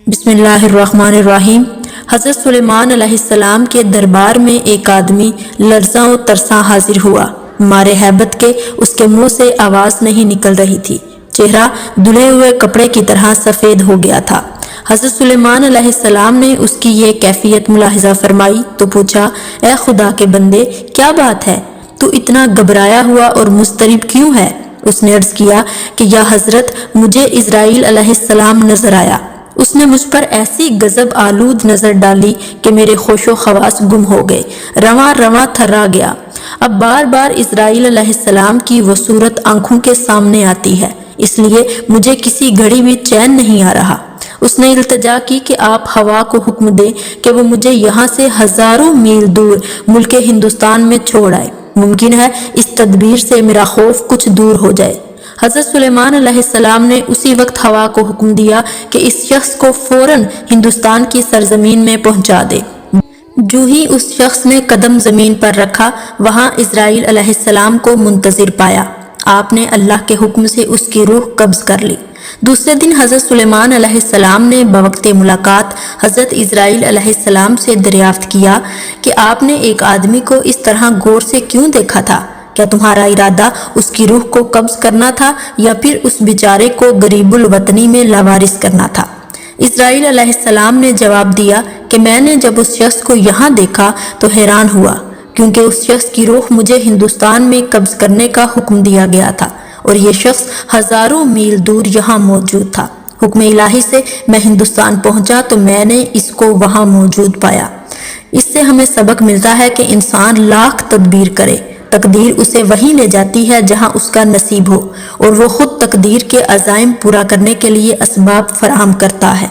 بسم اللہ الرحمن الرحیم۔ حضرت سلیمان علیہ السلام کے دربار میں ایک آدمی لرزاں و ترساں حاضر ہوا۔ مارے ہیبت کے اس کے منہ سے آواز نہیں نکل رہی تھی، چہرہ دھلے ہوئے کپڑے کی طرح سفید ہو گیا تھا۔ حضرت سلیمان علیہ السلام نے اس کی یہ کیفیت ملاحظہ فرمائی تو پوچھا، اے خدا کے بندے، کیا بات ہے؟ تو اتنا گھبرایا ہوا اور مضطرب کیوں ہے؟ اس نے عرض کیا کہ یا حضرت، مجھے اسرائیل علیہ السلام نظر آیا۔ اس نے مجھ پر ایسی غضب آلود نظر ڈالی کہ میرے ہوش و خواص گم ہو گئے، رواں رواں تھرا گیا۔ اب بار بار اسرائیل علیہ السلام کی وہ صورت آنکھوں کے سامنے آتی ہے، اس لیے مجھے کسی گھڑی بھی چین نہیں آ رہا۔ اس نے التجا کی کہ آپ ہوا کو حکم دیں کہ وہ مجھے یہاں سے ہزاروں میل دور ملک ہندوستان میں چھوڑ آئے، ممکن ہے اس تدبیر سے میرا خوف کچھ دور ہو جائے۔ حضرت سلیمان علیہ السلام نے اسی وقت ہوا کو حکم دیا کہ اس شخص کو فوراً ہندوستان کی سرزمین میں پہنچا دے۔ جو ہی اس شخص نے قدم زمین پر رکھا، وہاں اسرائیل علیہ السلام کو منتظر پایا۔ آپ نے اللہ کے حکم سے اس کی روح قبض کر لی۔ دوسرے دن حضرت سلیمان علیہ السلام نے بوقت ملاقات حضرت اسرائیل علیہ السلام سے دریافت کیا کہ آپ نے ایک آدمی کو اس طرح غور سے کیوں دیکھا تھا؟ کیا تمہارا ارادہ اس کی روح کو قبض کرنا تھا یا پھر اس بیچارے کو غریب الوطنی میں لاوارث کرنا تھا؟ اسرائیل علیہ السلام نے جواب دیا کہ میں نے جب اس شخص کو یہاں دیکھا تو حیران ہوا، کیونکہ اس شخص کی روح مجھے ہندوستان میں قبض کرنے کا حکم دیا گیا تھا اور یہ شخص ہزاروں میل دور یہاں موجود تھا۔ حکم الہی سے میں ہندوستان پہنچا تو میں نے اس کو وہاں موجود پایا۔ اس سے ہمیں سبق ملتا ہے کہ انسان لاکھ تدبیر کرے، تقدیر اسے وہیں لے جاتی ہے جہاں اس کا نصیب ہو، اور وہ خود تقدیر کے عزائم پورا کرنے کے لیے اسباب فراہم کرتا ہے۔